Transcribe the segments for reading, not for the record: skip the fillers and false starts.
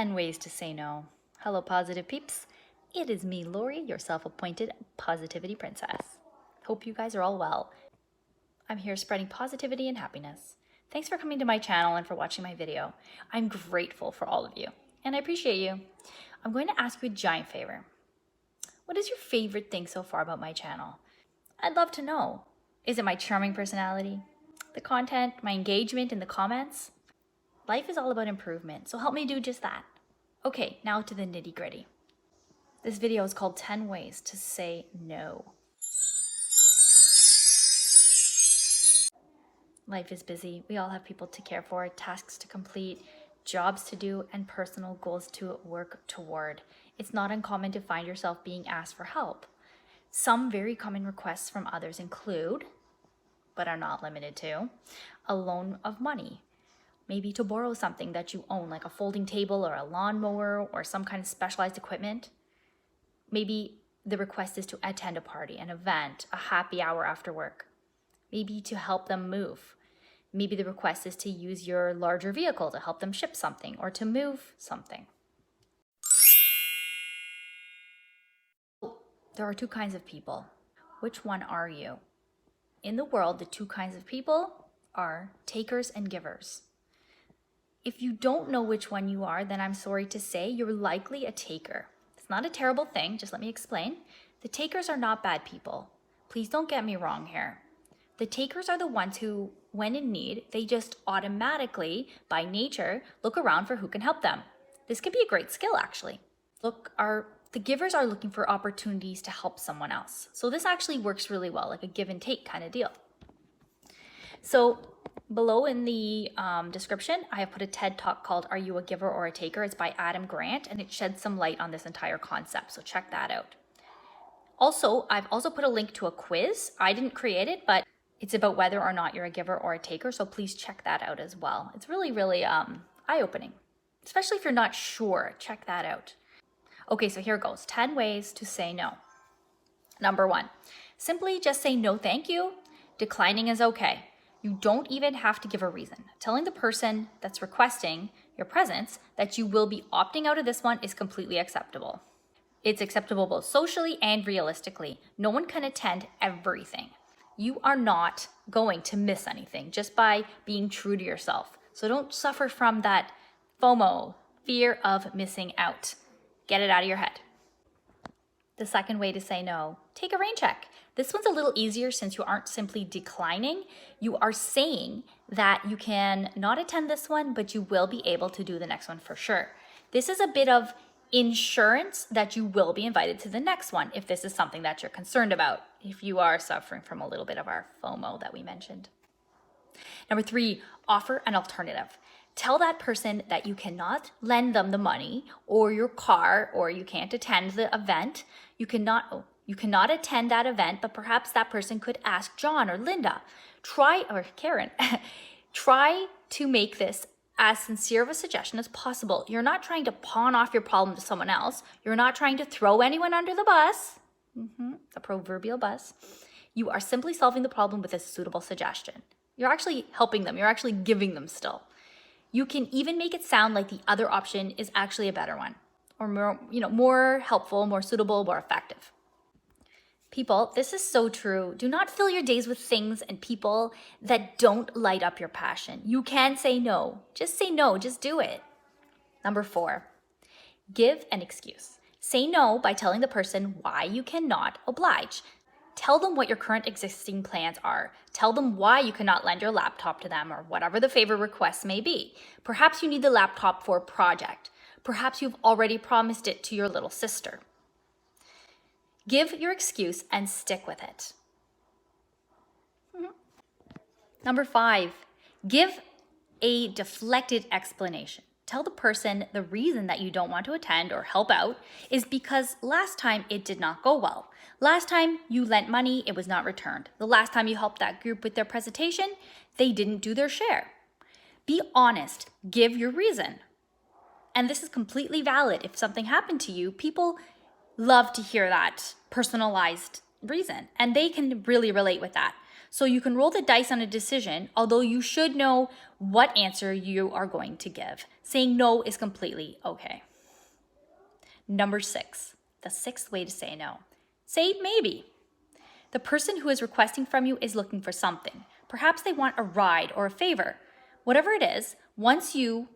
10 ways to say no. Hello, positive peeps. It is me, Lori, your self-appointed positivity princess. Hope you guys are all well. I'm here spreading positivity and happiness. Thanks for coming to my channel and for watching my video. I'm grateful for all of you, and I appreciate you. I'm going to ask you a giant favor. What is your favorite thing so far about my channel? I'd love to know. Is it my charming personality? The content? My engagement in the comments? Life is all about improvement, so help me do just that. Okay, now to the nitty-gritty. This video is called 10 Ways to Say No. Life is busy. We all have people to care for, tasks to complete, jobs to do, and personal goals to work toward. It's not uncommon to find yourself being asked for help. Some very common requests from others include, but are not limited to, a loan of money. Maybe to borrow something that you own, like a folding table or a lawnmower or some kind of specialized equipment. Maybe the request is to attend a party, an event, a happy hour after work. Maybe to help them move. Maybe the request is to use your larger vehicle to help them ship something or to move something. There are two kinds of people. Which one are you? In the world, the two kinds of people are takers and givers. If you don't know which one you are, then I'm sorry to say you're likely a taker. It's not a terrible thing, just let me explain. The takers are not bad people. Please don't get me wrong here. The takers are the ones who, when in need, they just automatically, by nature, look around for who can help them. This could be a great skill, actually. The givers are looking for opportunities to help someone else. So this actually works really well, like a give and take kind of deal. So below in the description, I have put a TED Talk called Are You a Giver or a Taker? It's by Adam Grant, and it sheds some light on this entire concept, so check that out. Also, I've also put a link to a quiz. I didn't create it, but it's about whether or not you're a giver or a taker, so please check that out as well. It's really, really eye-opening, especially if you're not sure. Check that out. Okay, so here goes. 10 ways to say no. Number 1, simply just say no thank you. Declining is okay. You don't even have to give a reason. Telling the person that's requesting your presence that you will be opting out of this one is completely acceptable. It's acceptable both socially and realistically. No one can attend everything. You are not going to miss anything just by being true to yourself. So don't suffer from that FOMO, fear of missing out. Get it out of your head. The second way to say no, take a rain check. This one's a little easier since you aren't simply declining. You are saying that you can not attend this one, but you will be able to do the next one for sure. This is a bit of insurance that you will be invited to the next one if this is something that you're concerned about, if you are suffering from a little bit of our FOMO that we mentioned. Number 3, offer an alternative. Tell that person that you cannot lend them the money or your car, or you can't attend the event. You cannot attend that event, but perhaps that person could ask John or Linda, or Karen, try to make this as sincere of a suggestion as possible. You're not trying to pawn off your problem to someone else. You're not trying to throw anyone under the bus, the proverbial bus. You are simply solving the problem with a suitable suggestion. You're actually helping them. You're actually giving them still. You can even make it sound like the other option is actually a better one, or more helpful, more suitable, more effective. People, this is so true. Do not fill your days with things and people that don't light up your passion. You can say no. Just say no. Just do it. Number 4, give an excuse. Say no by telling the person why you cannot oblige. Tell them what your current existing plans are. Tell them why you cannot lend your laptop to them, or whatever the favor request may be. Perhaps you need the laptop for a project. Perhaps you've already promised it to your little sister. Give your excuse and stick with it. Number 5, give a deflected explanation. Tell the person the reason that you don't want to attend or help out is because last time it did not go well. Last time you lent money, it was not returned. The last time you helped that group with their presentation, they didn't do their share. Be honest. Give your reason. And this is completely valid. If something happened to you, people love to hear that personalized reason, and they can really relate with that. So you can roll the dice on a decision, although you should know what answer you are going to give. Saying no is completely okay. Number 6, the 6th way to say no. Say maybe. The person who is requesting from you is looking for something. Perhaps they want a ride or a favor. Whatever it is, once you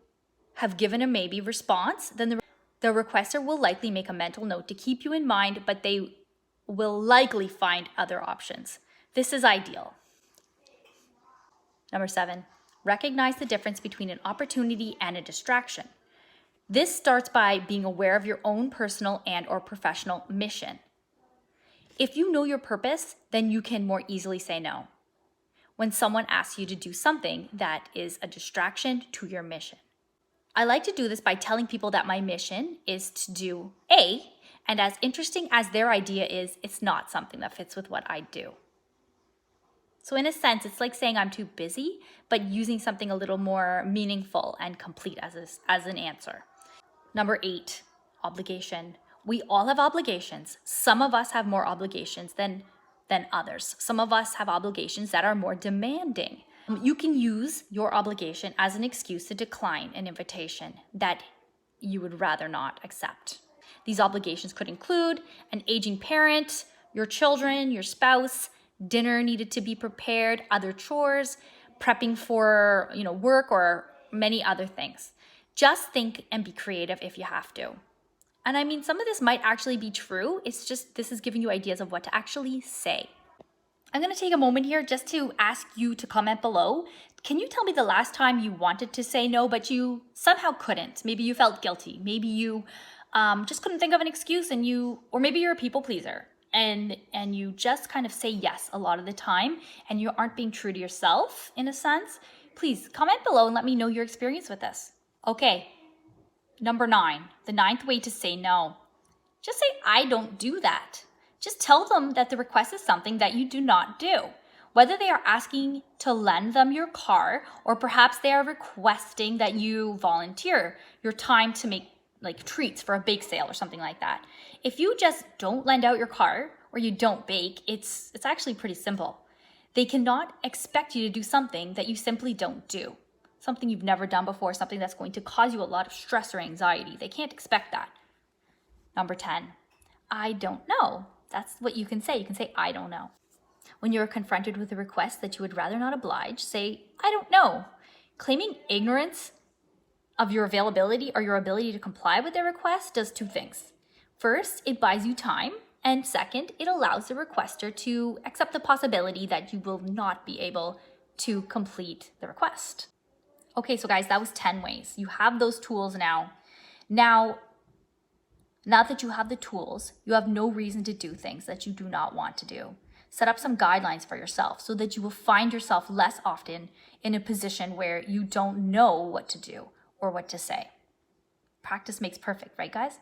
have given a maybe response, then the requester will likely make a mental note to keep you in mind, but they will likely find other options. This is ideal. Number 7, recognize the difference between an opportunity and a distraction. This starts by being aware of your own personal and or professional mission. If you know your purpose, then you can more easily say no when someone asks you to do something that is a distraction to your mission. I like to do this by telling people that my mission is to do A, and as interesting as their idea is, it's not something that fits with what I do. So in a sense, it's like saying I'm too busy, but using something a little more meaningful and complete as an answer. Number 8, obligation. We all have obligations. Some of us have more obligations than others. Some of us have obligations that are more demanding. You can use your obligation as an excuse to decline an invitation that you would rather not accept. These obligations could include an aging parent, your children, your spouse, dinner needed to be prepared, other chores, prepping for, work, or many other things. Just think and be creative if you have to. And I mean, some of this might actually be true. It's just, this is giving you ideas of what to actually say. I'm going to take a moment here just to ask you to comment below. Can you tell me the last time you wanted to say no, but you somehow couldn't? Maybe you felt guilty. Maybe you just couldn't think of an excuse, or maybe you're a people pleaser and you just kind of say yes a lot of the time and you aren't being true to yourself in a sense. Please comment below and let me know your experience with this. Okay. Number 9, the 9th way to say no. Just say, I don't do that. Just tell them that the request is something that you do not do. Whether they are asking to lend them your car, or perhaps they are requesting that you volunteer your time to make treats for a bake sale or something like that. If you just don't lend out your car or you don't bake, it's actually pretty simple. They cannot expect you to do something that you simply don't do. Something you've never done before, something that's going to cause you a lot of stress or anxiety. They can't expect that. Number 10, I don't know. That's what you can say. You can say, I don't know. When you're confronted with a request that you would rather not oblige, say, I don't know. Claiming ignorance of your availability or your ability to comply with their request does 2 things. First, it buys you time. And second, it allows the requester to accept the possibility that you will not be able to complete the request. Okay, so guys, that was 10 ways. You have those tools now. Now that you have the tools, you have no reason to do things that you do not want to do. Set up some guidelines for yourself so that you will find yourself less often in a position where you don't know what to do or what to say. Practice makes perfect, right, guys?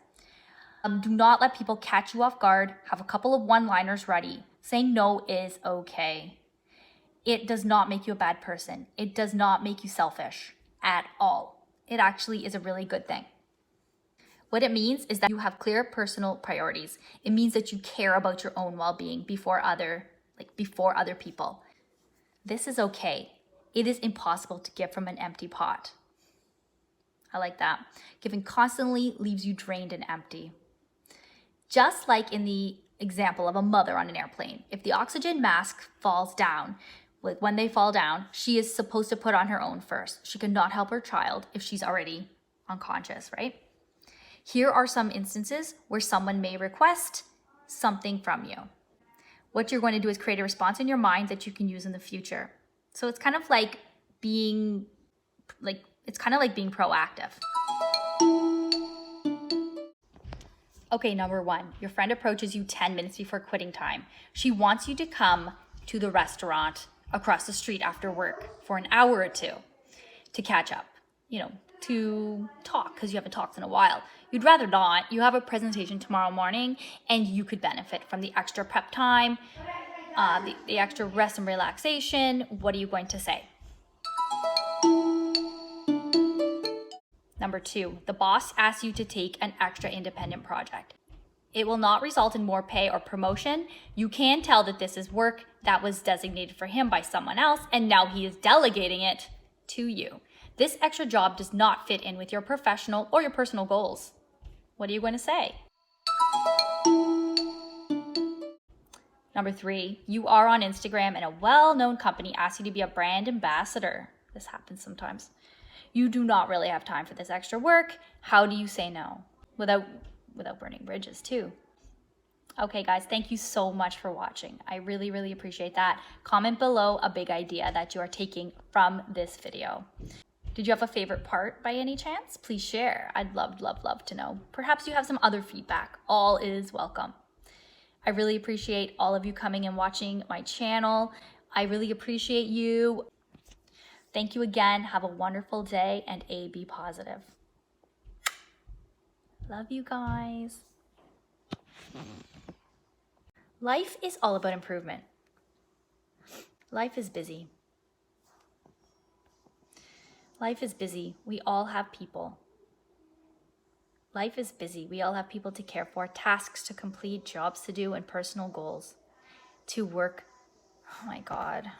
Do not let people catch you off guard. Have a couple of one-liners ready. Saying no is okay. It does not make you a bad person. It does not make you selfish at all. It actually is a really good thing. What it means is that you have clear personal priorities. It means that you care about your own well-being before other people. This is okay. It is impossible to give from an empty pot. I like that. Giving constantly leaves you drained and empty. Just like in the example of a mother on an airplane, if the oxygen mask falls down, when they fall down, she is supposed to put on her own first. She cannot help her child if she's already unconscious, right? Here are some instances where someone may request something from you. What you're going to do is create a response in your mind that you can use in the future. So it's kind of like being proactive. Okay, number 1, your friend approaches you 10 minutes before quitting time. She wants you to come to the restaurant across the street after work for an hour or 2 to catch up, to talk because you haven't talked in a while. You'd rather not. You have a presentation tomorrow morning and you could benefit from the extra prep time, the extra rest and relaxation. What are you going to say? Number 2, the boss asks you to take an extra independent project. It will not result in more pay or promotion. You can tell that this is work that was designated for him by someone else, and now he is delegating it to you. This extra job does not fit in with your professional or your personal goals. What are you going to say? Number 3, you are on Instagram and a well-known company asks you to be a brand ambassador. This happens sometimes. You do not really have time for this extra work. How do you say no? Without burning bridges too. Okay guys, thank you so much for watching. I really, really appreciate that. Comment below a big idea that you are taking from this video. Did you have a favorite part by any chance? Please share. I'd love to know. Perhaps you have some other feedback. All is welcome. I really appreciate all of you coming and watching my channel. I really appreciate you. Thank you again. Have a wonderful day and be positive. Love you guys. Life is all about improvement. Life is busy. Life is busy. We all have people. Life is busy. We all have people to care for, tasks to complete, jobs to do, and personal goals to work. Oh my God.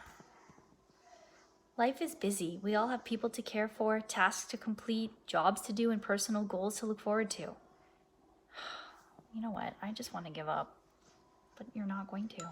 Life is busy. We all have people to care for, tasks to complete, jobs to do, and personal goals to look forward to. You know what? I just want to give up, but you're not going to.